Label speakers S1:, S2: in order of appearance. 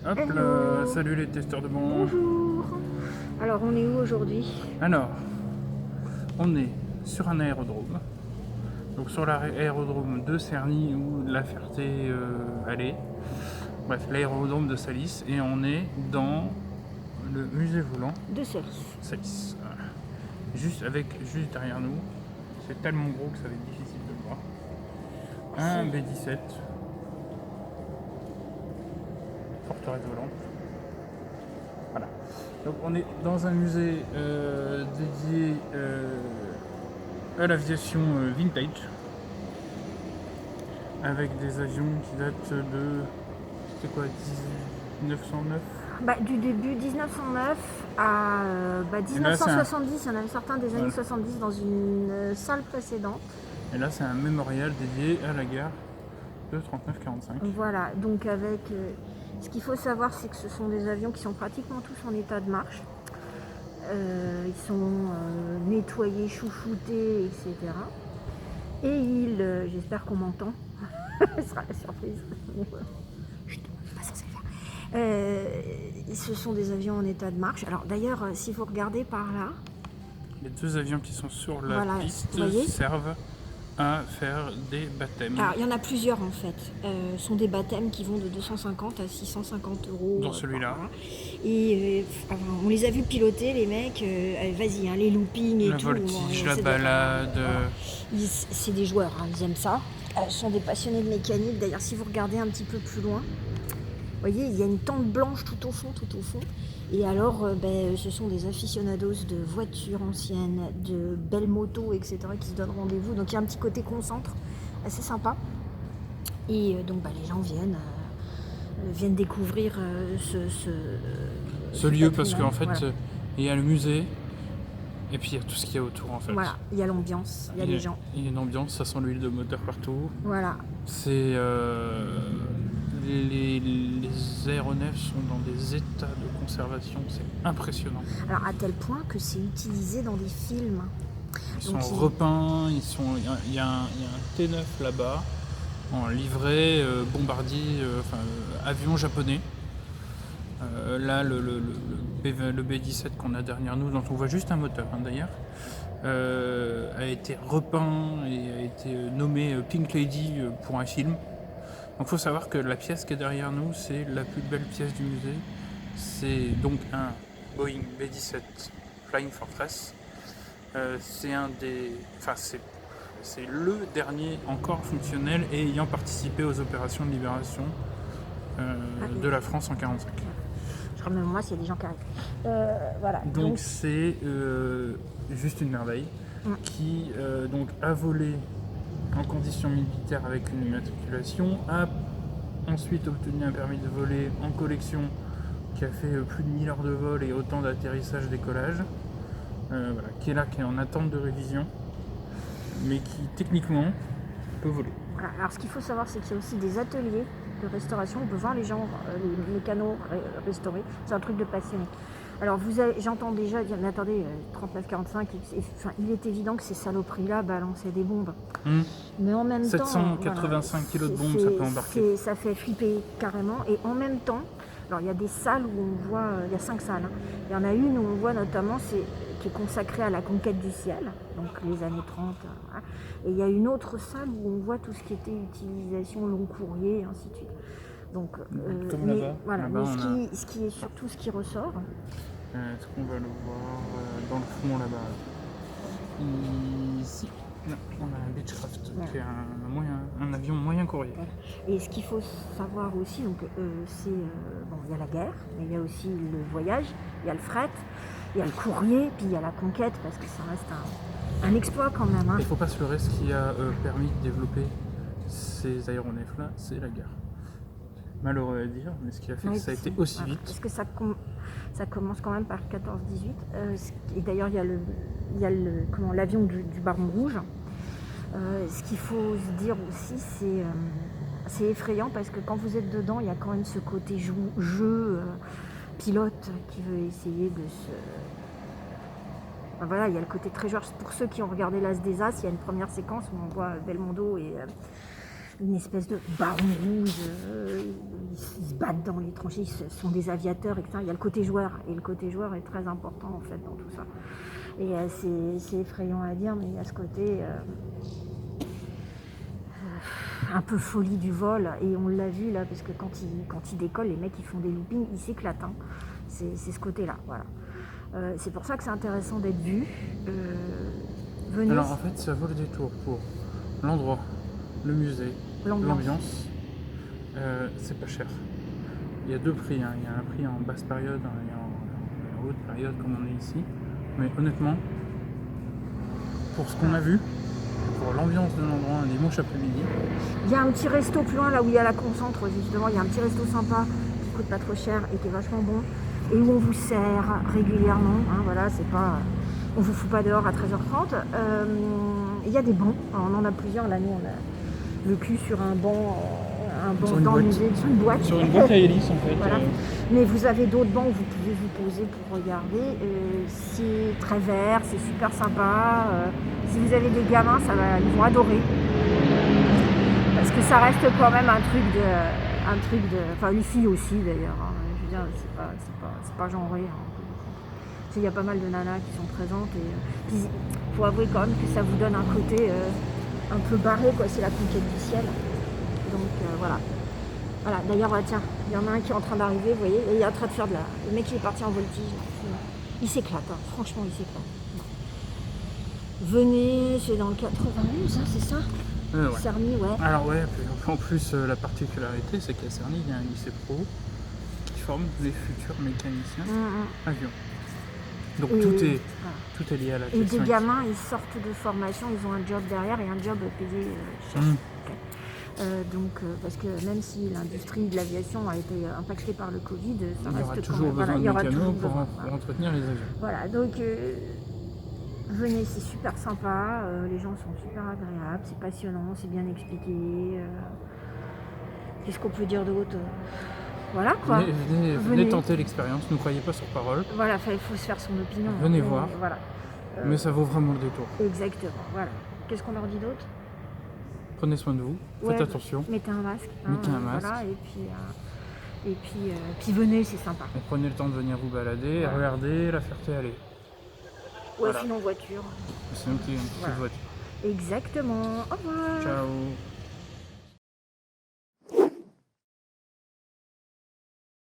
S1: Hop
S2: Hello.
S1: là, salut les testeurs de banc.
S2: Bonjour. Alors on est où aujourd'hui?
S1: Alors, on est sur un aérodrome. Donc sur l'aérodrome de Cerny ou de La Ferté-Alais. Bref, l'aérodrome de Salis. Et on est dans le musée volant
S2: De Salis.
S1: Salis. Voilà. Juste derrière nous. C'est tellement gros que ça va être difficile de le voir. Un B-17. Forteresse volante. Voilà. Donc on est dans un musée dédié à l'aviation vintage, avec des avions qui datent de, c'était quoi, 1909.
S2: Du début 1909 à 1970, il y en avait certains des années 70 dans une salle précédente.
S1: Et là c'est un mémorial dédié à la guerre de 39-45.
S2: Voilà, donc avec... ce qu'il faut savoir, c'est que ce sont des avions qui sont pratiquement tous en état de marche. Ils sont nettoyés, chouchoutés, etc. Et j'espère qu'on m'entend, ce sera la surprise. Chut, je suis pas censée le faire. Ce sont des avions en état de marche. Alors d'ailleurs, si vous regardez par là,
S1: les deux avions qui sont sur la piste servent à faire des baptêmes.
S2: Alors il y en a plusieurs en fait. Ce sont des baptêmes qui vont de 250 à 650 euros.
S1: Dans celui-là.
S2: Et on les a vus piloter, les mecs. Vas-y, les loopings et
S1: la
S2: tout.
S1: voltige, la balade.
S2: Voilà. C'est des joueurs, ils aiment ça. Ce sont des passionnés de mécanique. D'ailleurs, si vous regardez un petit peu plus loin, vous voyez, il y a une tente blanche tout au fond. Et alors, ce sont des aficionados de voitures anciennes, de belles motos, etc. qui se donnent rendez-vous. Donc il y a un petit côté concentre, assez sympa. Et donc les gens viennent découvrir
S1: ce lieu parce qu'en fait, voilà. Il y a le musée et puis il y a tout ce qu'il y a autour en fait.
S2: Voilà, il y a l'ambiance, il y a les gens.
S1: Il y a une ambiance, ça sent l'huile de moteur partout.
S2: Voilà.
S1: C'est... Les aéronefs sont dans des états de conservation, c'est impressionnant.
S2: Alors à tel point que c'est utilisé dans des films.
S1: Ils sont repeints, il y a un T9 là-bas, en livret, bombardier, avion japonais. Là, le B-17 qu'on a derrière nous, dont on voit juste un moteur d'ailleurs, a été repeint et a été nommé Pink Lady pour un film. Donc il faut savoir que la pièce qui est derrière nous, c'est la plus belle pièce du musée. C'est donc un Boeing B-17 Flying Fortress. C'est le dernier encore fonctionnel et ayant participé aux opérations de libération de la France en 1945.
S2: Je crois même moi s'il y a des gens qui arrivent. Voilà.
S1: Donc c'est juste une merveille qui donc a volé en conditions militaires avec une immatriculation, a ensuite obtenu un permis de voler en collection qui a fait plus de 1000 heures de vol et autant d'atterrissage décollage, qui est en attente de révision, mais qui techniquement peut voler.
S2: Alors ce qu'il faut savoir, c'est qu'il y a aussi des ateliers de restauration, on peut voir les gens, les mécanos restaurés, c'est un truc de passionné. Alors j'entends déjà dire, mais attendez, 39-45, il est évident que ces saloperies-là balançaient des bombes. Mais en même
S1: 785 kilos de bombes, ça peut embarquer.
S2: Ça fait flipper carrément. Et en même temps, alors il y a des salles où on voit, il y a 5 salles. Il y en a une où on voit notamment, qui est consacrée à la conquête du ciel, donc les années 30. Voilà. Et il y a une autre salle où on voit tout ce qui était utilisation long courrier, et ainsi de suite. Donc,
S1: comme là-bas.
S2: Voilà,
S1: là-bas,
S2: ce qui est surtout ce qui ressort.
S1: Est-ce qu'on va le voir dans le fond là-bas? Ici. Non, on a un Beechcraft qui est un avion moyen courrier.
S2: Et ce qu'il faut savoir aussi, donc, c'est il y a la guerre, mais il y a aussi le voyage, il y a le fret, il y a le courrier, puis il y a la conquête, parce que ça reste un exploit quand même.
S1: Il ne faut pas se leurrer, ce qui a permis de développer ces aéronefs-là, c'est la guerre. Malheureux à dire, mais ce qui a fait que ça a été aussi vite.
S2: Parce que ça commence quand même par 14-18. Et d'ailleurs, il y a l'avion du Baron Rouge. Ce qu'il faut se dire aussi, c'est effrayant parce que quand vous êtes dedans, il y a quand même ce côté jeu, pilote qui veut essayer de se... Voilà, il y a le côté très joueur. Pour ceux qui ont regardé l'As des As, il y a une première séquence où on voit Belmondo une espèce de baron rouge, ils se battent dans les tranchées, ce sont des aviateurs, etc. Il y a le côté joueur, et le côté joueur est très important en fait dans tout ça. Et c'est effrayant à dire, mais il y a ce côté un peu folie du vol, et on l'a vu là, parce que quand ils décollent, les mecs ils font des loopings, ils s'éclatent, hein. C'est ce côté-là, voilà. C'est pour ça que c'est intéressant d'être vu. Venez.
S1: Alors en fait, ça vaut le détour pour l'endroit, le musée, l'ambiance. C'est pas cher. Il y a deux prix, hein. Il y a un prix en basse période et en haute période comme on est ici. Mais honnêtement, pour ce qu'on a vu, pour l'ambiance de l'endroit un dimanche après-midi.
S2: Il y a un petit resto plus loin, là où il y a la concentre, justement. Il y a un petit resto sympa qui coûte pas trop cher et qui est vachement bon. Et où on vous sert régulièrement. Hein, voilà, c'est pas... On vous fout pas dehors à 13h30. Il y a des bancs. Alors, on en a plusieurs. Là, nous, on a le cul sur un banc dans le musée, sur une boîte.
S1: Sur une boîte à hélice, en fait.
S2: Voilà. Mais vous avez d'autres bancs où vous pouvez vous poser pour regarder. C'est très vert, c'est super sympa. Si vous avez des gamins, ils vont adorer. Parce que ça reste quand même un truc de... Enfin, les filles aussi, d'ailleurs. Hein. Je veux dire, c'est pas genré. Hein. Il y a pas mal de nanas qui sont présentes. Et puis, faut avouer quand même que ça vous donne un côté un peu barré, quoi. C'est la conquête du ciel. Donc, voilà. Voilà, d'ailleurs, tiens, il y en a un qui est en train d'arriver, vous voyez, et il est en train de faire de la... Le mec, il est parti en voltige. Il s'éclate, hein. Franchement, il s'éclate. Venez, c'est dans le 91, hein, c'est ça
S1: Ouais.
S2: Cerny, ouais.
S1: Alors ouais, en plus, la particularité, c'est qu'à Cerny, il y a un lycée pro qui forme des futurs mécaniciens avions. Donc tout est lié à la
S2: Et
S1: question.
S2: des gamins, ils sortent de formation, ils ont un job derrière et un job payé cher. Parce que même si l'industrie de l'aviation a été impactée par le Covid, ça
S1: il y
S2: reste
S1: aura toujours besoin de mécanos pour entretenir les avions.
S2: Voilà, donc venez, c'est super sympa, les gens sont super agréables, c'est passionnant, c'est bien expliqué. Qu'est-ce qu'on peut dire d'autre? Voilà quoi.
S1: Venez tenter l'expérience, ne croyez pas sur parole.
S2: Voilà, il faut se faire son opinion.
S1: Venez voir.
S2: Voilà.
S1: Mais ça vaut vraiment le détour.
S2: Exactement, voilà. Qu'est-ce qu'on leur dit d'autre?
S1: Prenez soin de vous, faites attention.
S2: Mettez un masque.
S1: Mettez un masque.
S2: Voilà, et puis venez, c'est sympa.
S1: Et prenez le temps de venir vous balader, regarder la Ferté-Alais.
S2: Ouais, sinon voiture.
S1: C'est un petit voiture.
S2: Exactement. Au revoir.
S1: Ciao.